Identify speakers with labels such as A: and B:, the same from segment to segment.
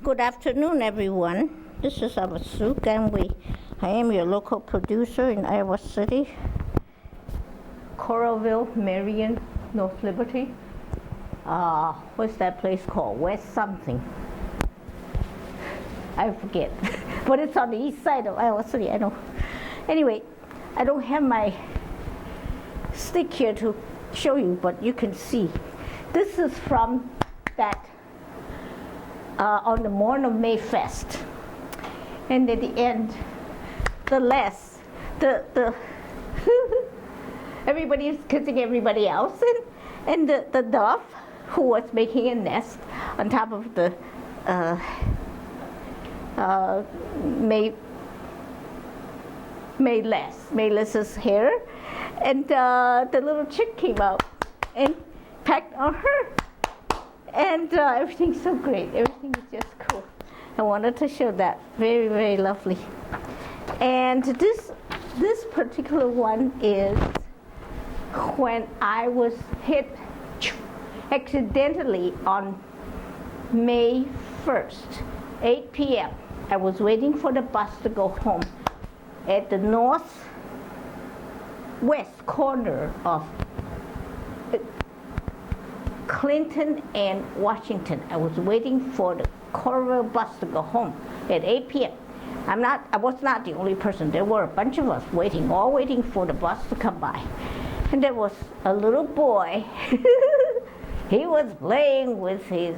A: Good afternoon, everyone. This is Avasuk, and I am your local producer in Iowa City, Coralville, Marion, North Liberty. What's that place called? West something. I forget, but it's on the east side of Iowa City. I know. Anyway, I don't have my stick here to show you, but you can see. This is from that on the morning of May Fest, and at the end, the everybody is kissing everybody else, and the dove who was making a nest on top of the Mayless's hair, and the little chick came out and pecked on her. And everything's so great. Everything is just cool. I wanted to show that. Very, very lovely. And this particular one is when I was hit accidentally on May 1st, 8 p.m. I was waiting for the bus to go home at the northwest corner of Clinton and Washington. I was waiting for the Coralville bus to go home at 8 p.m. I was not the only person. There were a bunch of us waiting, all waiting for the bus to come by. And there was a little boy. He was playing with his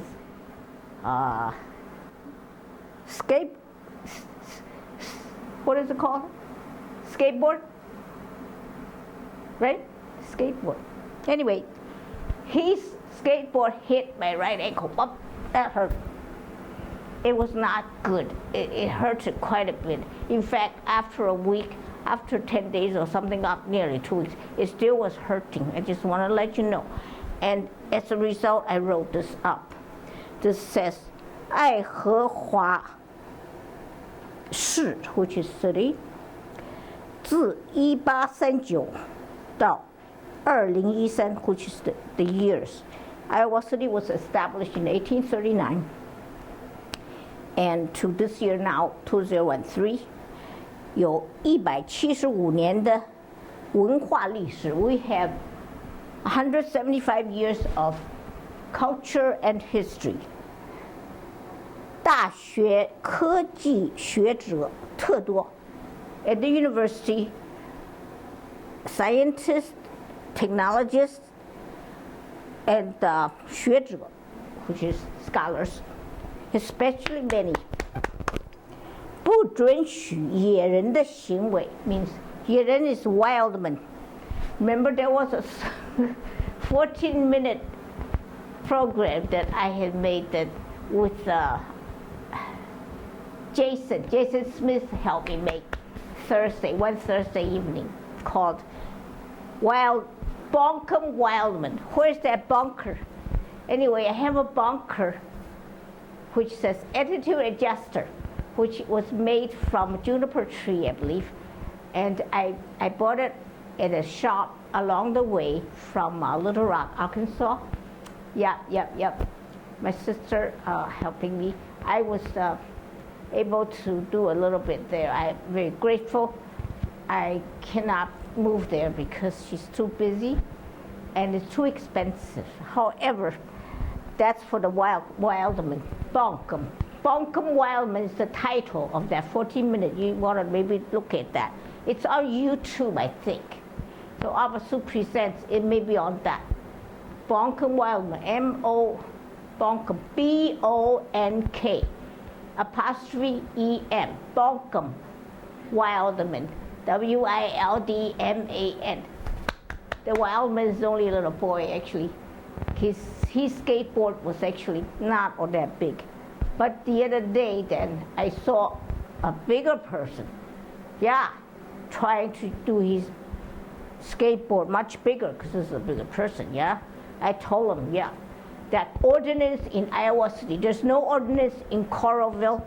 A: what is it called? Skateboard? Right? Skateboard. Anyway, his skateboard hit my right ankle. That hurt. It was not good. It hurted quite a bit. In fact, after a week, after 10 days or something, up nearly 2 weeks, it still was hurting. I just want to let you know. And as a result, I wrote this up. This says, 爱荷华市 which is city, 自1839到2013, which is the years. Iowa City was established in 1839, and to this year now, 2013, 有175年的文化历史. We have 175 years of culture and history. 大学科技学者特多. At the university, scientists, technologists, and 学者, which is scholars, especially many. 不准许野人的行为 means 野人 is wild man. Remember there was a 14-minute program that I had made that with Jason Smith helped me make one Thursday evening, called Bonkum Wildman. Where's that bunker? Anyway, I have a bunker which says attitude adjuster, which was made from a juniper tree, I believe. And I bought it at a shop along the way from Little Rock, Arkansas. Yep. My sister helping me. I was able to do a little bit there. I'm very grateful. I cannot move there because she's too busy and it's too expensive. However, that's for the Wildman. Bonkum Wildman is the title of that 14-minute. You want to maybe look at that. It's on YouTube, I think. So Avasuk presents, it may be on that. Bonkum Wildman, Bonkum, B-O-N-K, apostrophe E-M, Bonkum Wildman, W-I-L-D-M-A-N. The Wildman is only a little boy, actually. His skateboard was actually not all that big. But the other day, then, I saw a bigger person, trying to do his skateboard much bigger, because this is a bigger person, I told him, that ordinance in Iowa City, there's no ordinance in Coralville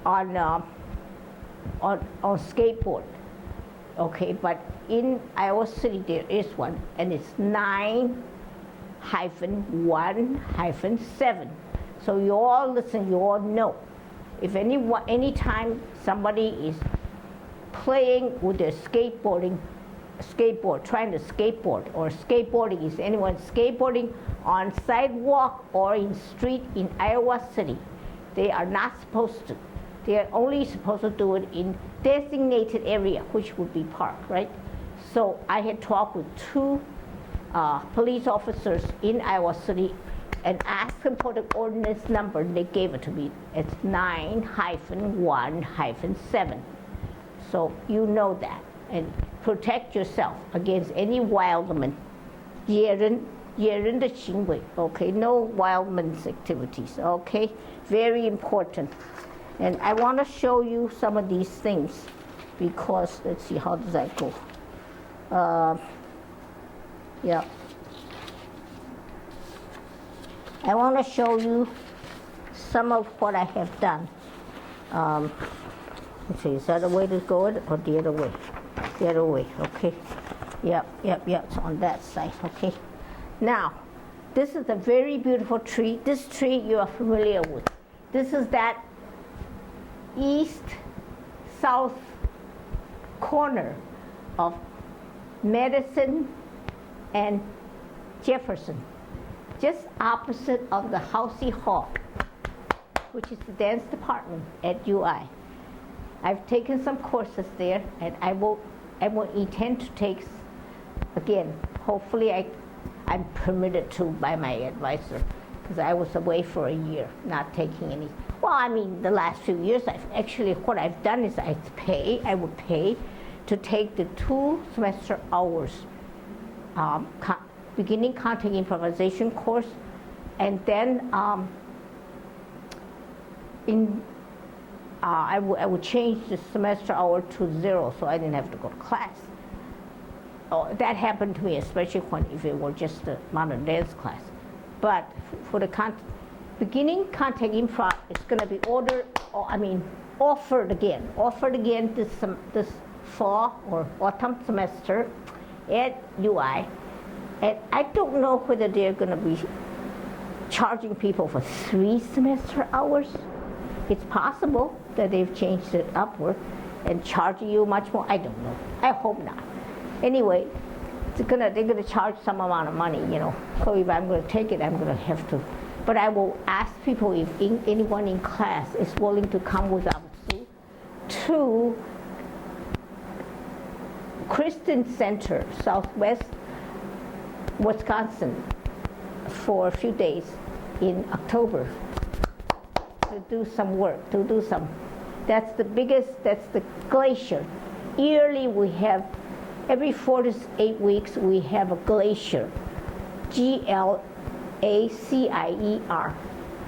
A: on skateboard, okay, but in Iowa City there is one, and it's 9-1-7. So you all listen, you all know. If anytime somebody is playing with their skateboard, trying to skateboard, or skateboarding, is anyone skateboarding on sidewalk or in street in Iowa City, they are not supposed to. They are only supposed to do it in designated area, which would be park, right? So I had talked with two police officers in Iowa City and asked them for the ordinance number, and they gave it to me. It's 9-1-7. So you know that. And protect yourself against any wildman. 野人的行为, okay? No wildman's activities, okay? Very important. And I want to show you some of these things because, let's see, how does that go? Yeah. I want to show you some of what I have done. Let's see, is that the way to go or the other way? The other way, okay. Yep, it's on that side, okay. Now, this is a very beautiful tree. This tree you are familiar with. This is that east-south corner of Madison and Jefferson, just opposite of the Housey Hall, which is the dance department at UI. I've taken some courses there, and I will intend to take, again, hopefully I'm permitted to by my advisor, because I was away for a year, not taking any. Well, I mean, the last few years, what I've done is I would pay to take the 2 semester hours beginning content improvisation course, and then I would change the semester hour to 0, so I didn't have to go to class. Oh, that happened to me, especially if it were just the modern dance class. But for the beginning contact improv, it's going to be offered again this fall or autumn semester at UI. And I don't know whether they're going to be charging people for 3 semester hours. It's possible that they've changed it upward and charging you much more. I don't know. I hope not. Anyway, they're gonna charge some amount of money, you know. So if I'm going to take it, I'm going to have to. But I will ask people if anyone in class is willing to come with us to Christian Center, Southwest Wisconsin, for a few days in October to do some work, that's the glacier. Yearly we have, every 4 to 8 weeks we have a glacier, GLACIER,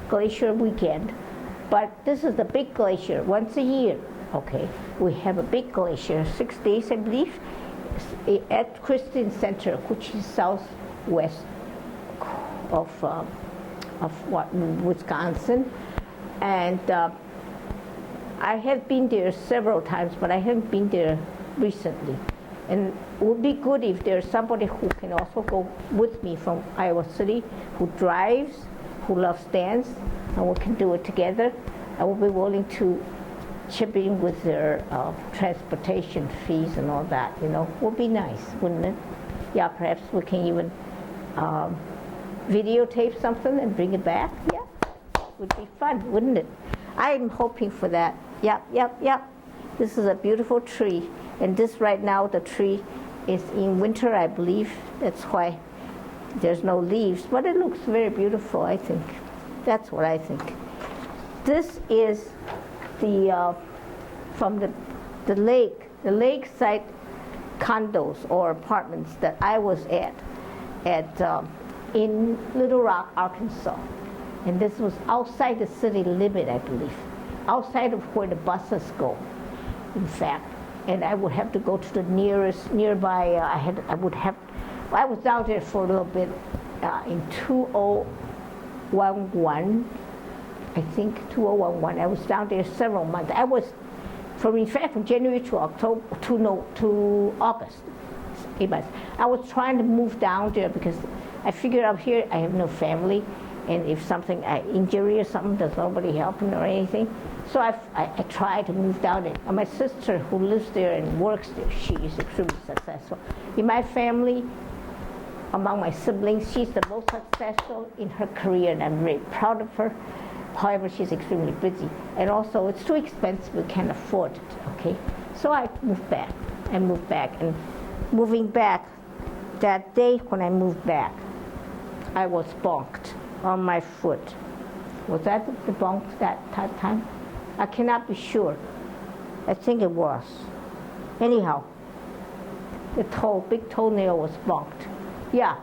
A: glacier weekend. But this is the big glacier, once a year, okay? We have a big glacier, 6 days I believe, at Christian Center, which is southwest of Wisconsin. And I have been there several times, but I haven't been there recently. And it would be good if there's somebody who can also go with me from Iowa City, who drives, who loves dance, and we can do it together. I will be willing to chip in with their transportation fees and all that, you know. Would be nice, wouldn't it? Yeah, perhaps we can even videotape something and bring it back. Yeah, would be fun, wouldn't it? I'm hoping for that. Yep. This is a beautiful tree. And this right now, the tree is in winter, I believe. That's why there's no leaves. But it looks very beautiful, I think. That's what I think. This is the from the lakeside condos or apartments that I was at in Little Rock, Arkansas. And this was outside the city limit, I believe, outside of where the buses go, in fact. And I would have to go to the nearby. I was down there for a little bit in 2011. I think 2011. I was down there several months. I was from January to October to August. 8 months. I was trying to move down there because I figured out here I have no family, And if something, injury or something, there's nobody helping or anything. So I try to move down there. And my sister, who lives there and works there, she is extremely successful. In my family, among my siblings, she's the most successful in her career, and I'm very proud of her. However, she's extremely busy. And also, it's too expensive, we can't afford it, okay? So I moved back and moved back. And moving back, that day when I moved back, I was bonked on my foot. Was that the bonk that time? I cannot be sure. I think it was. Anyhow, the big toenail was bonked. Yeah,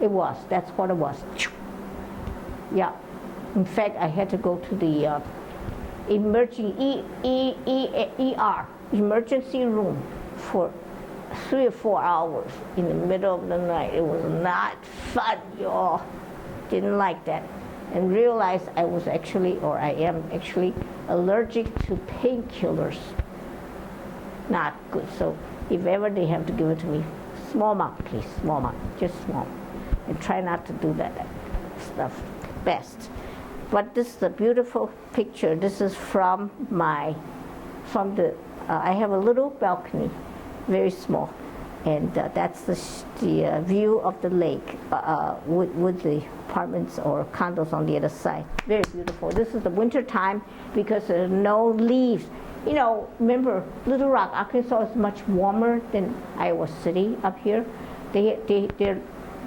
A: it was. That's what it was. Yeah. In fact, I had to go to the emergency room for 3 or 4 hours in the middle of the night. It was not fun, y'all. Didn't like that. And realized I was actually, or I am actually, allergic to painkillers. Not good. So if ever they have to give it to me, small amount, please, small amount, just small. And try not to do that stuff best. But this is a beautiful picture. This is from I have a little balcony, very small. And that's the view of the lake with the apartments or condos on the other side. Very beautiful. This is the winter time because there's no leaves. You know, remember, Little Rock, Arkansas is much warmer than Iowa City up here. Their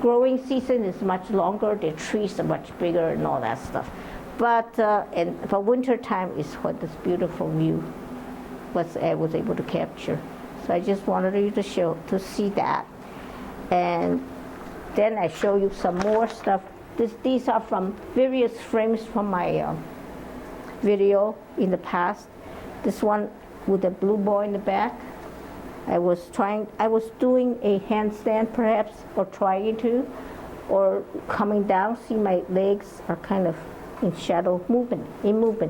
A: growing season is much longer. Their trees are much bigger and all that stuff. But for winter time is what this beautiful view I was able to capture. So I just wanted you to see that. And then I show you some more stuff. These are from various frames from my video in the past. This one with the blue boy in the back. I was doing a handstand perhaps, or trying to, or coming down. See, my legs are kind of in shadow movement,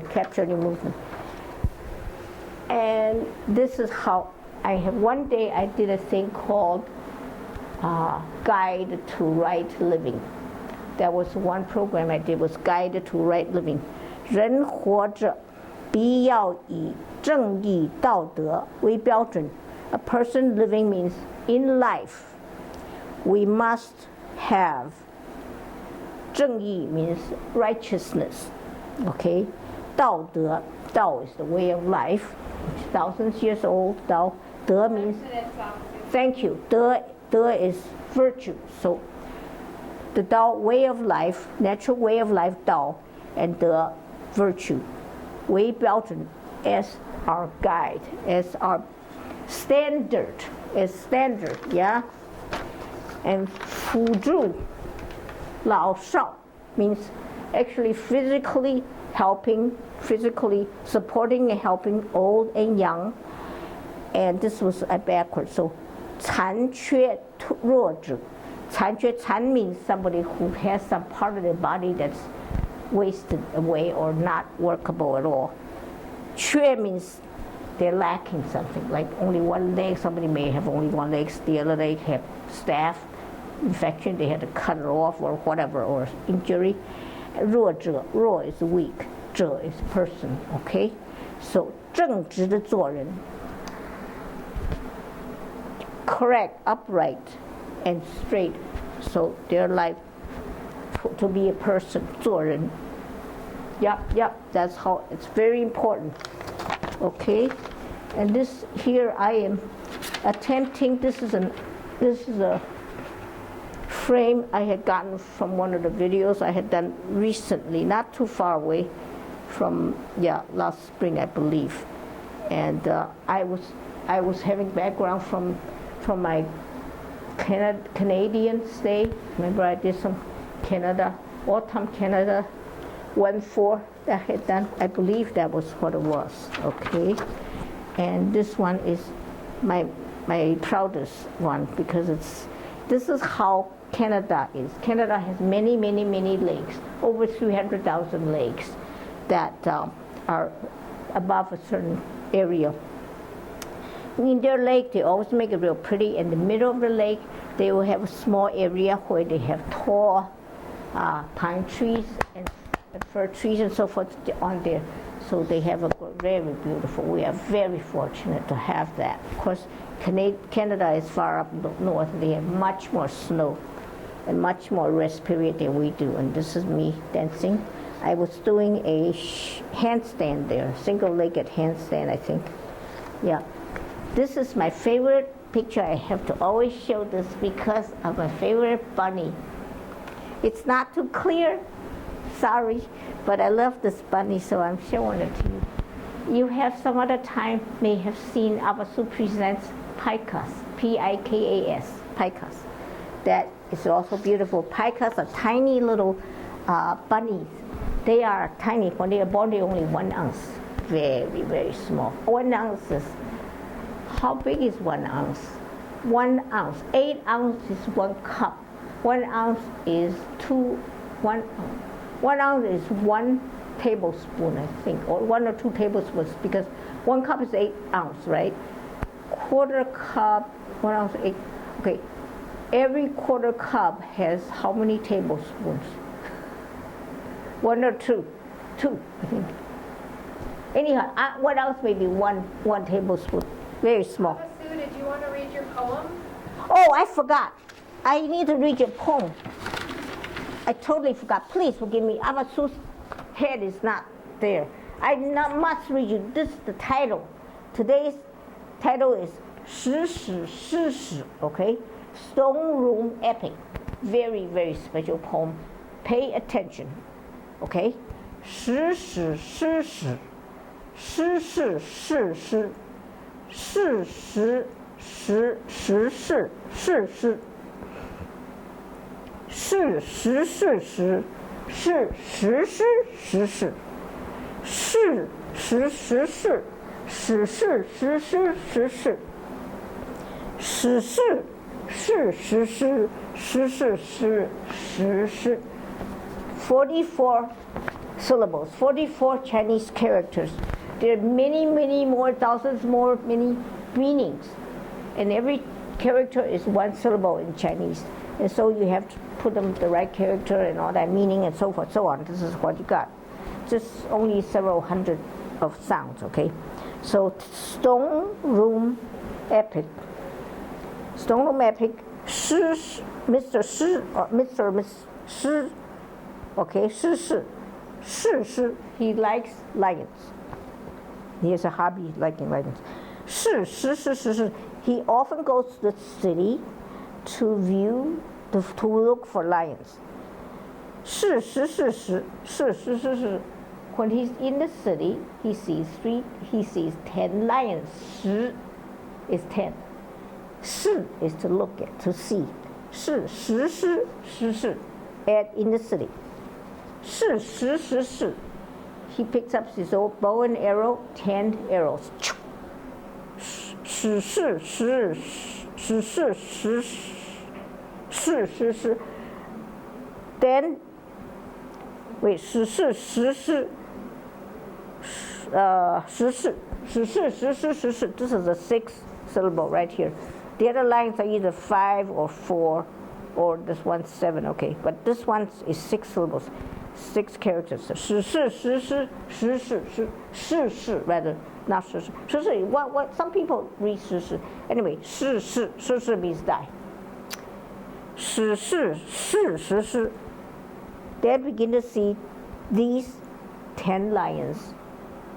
A: captured in movement. And this is how one day I did a thing called Guide to Right Living. That was one program I did, was Guide to Right Living. 人活着必要以正义道德为标准. A person living means in life we must have 正义 means righteousness. Okay? 道德, Dao is the way of life, thousands years old. Dao, De means thank you. De is virtue. So the Dao, way of life, natural way of life, Dao, and De, virtue. 为标准 as our guide, as our standard, yeah? And 辅助 老少 means actually physically helping, physically supporting and helping old and young. And this was backwards. So 残缺弱者. 残缺 means somebody who has some part of their body that's wasted away or not workable at all. 缺 means they're lacking something, like only one leg. Somebody may have only one leg, the other leg have staph infection, they had to cut it off or whatever, or injury. 弱者, 弱 is weak, 者 is person, okay? So 正直的做人, correct, upright, and straight. So their life to be a person, 做人. Yep, that's how, it's very important. Okay, and this here I am attempting, this is a frame I had gotten from one of the videos I had done recently, not too far away from, last spring I believe. And I was having background from my Canadian stay. Remember I did some autumn Canada 1-4 that I had done. I believe that was what it was, okay? And this one is my proudest one because this is how Canada is. Canada has many lakes, over 300,000 lakes that are above a certain area. In their lake, they always make it real pretty. In the middle of the lake, they will have a small area where they have tall pine trees and fir trees and so forth on there. So they have a very beautiful. We are very fortunate to have that. Of course, Canada is far up north. They have much more snow and much more rest period than we do. And this is me dancing. I was doing a handstand there, single-legged handstand, I think. Yeah. This is my favorite picture. I have to always show this because of my favorite bunny. It's not too clear, sorry, but I love this bunny, so I'm showing it to you. You have some other time may have seen Havasu presents pikas, P-I-K-A-S, pikas. That is also beautiful. Pikas are tiny little bunnies. They are tiny. When they are born, they're only 1 ounce. Very, very small. 1 ounce is, how big is 1 ounce? 1 ounce. 8 ounces is 1 cup. 1 ounce is 1 ounce is 1 tablespoon, I think, or 1 or 2 tablespoons, because 1 cup is 8 ounce, right? Quarter cup, 1 ounce, 8. Okay. Every quarter cup has how many tablespoons? 1 or 2? 2, I think. Anyhow, 1 ounce may be one tablespoon. Very small.
B: Sue, did you want to read your poem?
A: Oh, I forgot. I need to read your poem. I totally forgot. Please forgive me. Avasu's head is not there. I must read you. This is the title. Today's title is 时史诗史, okay? Stone Room Epic. Very, very special poem. Pay attention, okay? 时史诗史, 诗是事实, 事实时时事事实, 事实事实, 是实施实事, 是实实事, 史事实施实事, 史事是实施, 实事是实施. 44 syllables, 44 Chinese characters. There are many, many more, thousands more, many meanings. And every character is 1 syllable in Chinese. And so you have to put them the right character and all that meaning and so forth, so on. This is what you got. Just only several hundred of sounds, okay? So Stone Room Epic. Stone Room Epic, Mr. Shi, or Mr. Miss Shi, okay, Shi, he likes lions. He has a hobby liking lions. Shi. He often goes to the city to look for lions. Shi. When he's in the city, he sees 10 lions. Shi is 10. Shi is to look at, to see. Shi. And in the city. Shi. He picks up his old bow and arrow, 10 arrows. Shi. Then, wait, 十是 This is a 6 syllable right here. The other lines are either 5 or 4, or this one's 7, okay. But this one is 6 syllables, 6 characters. 十 rather, not 十. What some people read 十. Anyway, 十 means die. 十. Then begin to see these 10 lions.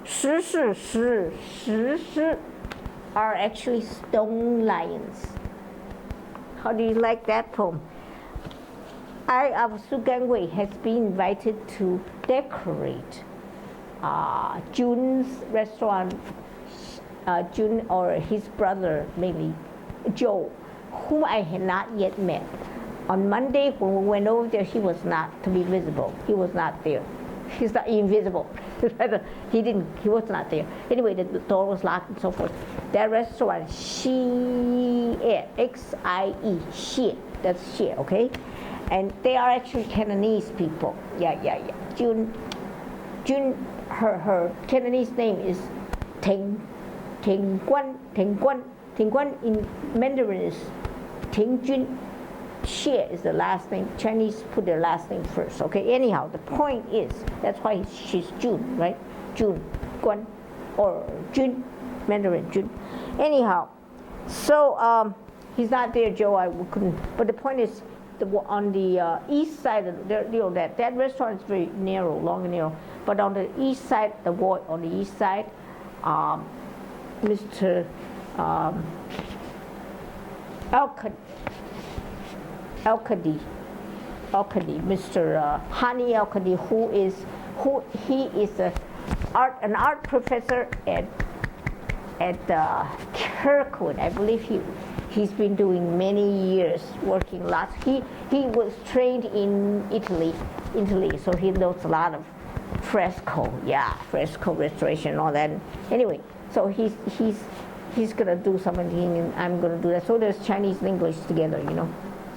A: 十 are actually stone lions. How do you like that poem? I of Su Gangwei has been invited to decorate Jun's restaurant. Jun or his brother, maybe Joe, whom I had not yet met. On Monday when we went over there, he was not to be visible. He was not there. He's not invisible. He was not there. Anyway, the door was locked and so forth. That restaurant, Xie, X-I-E, Xie, that's Xie, okay? And they are actually Cantonese people. Yeah. Jun, her Cantonese name is Ting Guan in Mandarin is Ting Jun. Xie is the last name. Chinese put their last name first. Okay. Anyhow, the point is that's why she's Jun, right? Jun, Guan, or Jun, Mandarin Jun. Anyhow, so he's not there, Joe. I couldn't. But the point is, on the east side, that restaurant is very narrow, long and narrow. But on the east side, on the east side, Mr. Al-Qadi, Mr. Hani Al-Qadi, he is an art professor at Kirkwood. I believe he's been doing many years, working lots. He was trained in Italy, so he knows a lot of fresco restoration and all that. Anyway, so he's gonna do something, and I'm gonna do that. So there's Chinese and English together, you know.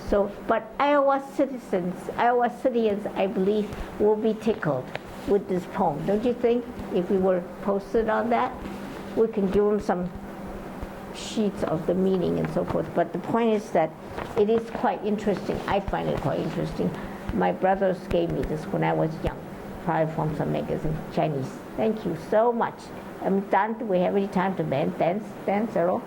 A: So, but Iowa citizens, I believe, will be tickled with this poem. Don't you think? If we were posted on that, we can give them some sheets of the meaning and so forth. But the point is that it is quite interesting. I find it quite interesting. My brothers gave me this when I was young, probably from some magazine, Chinese. Thank you so much. I'm done. Do we have any time to dance, Errol?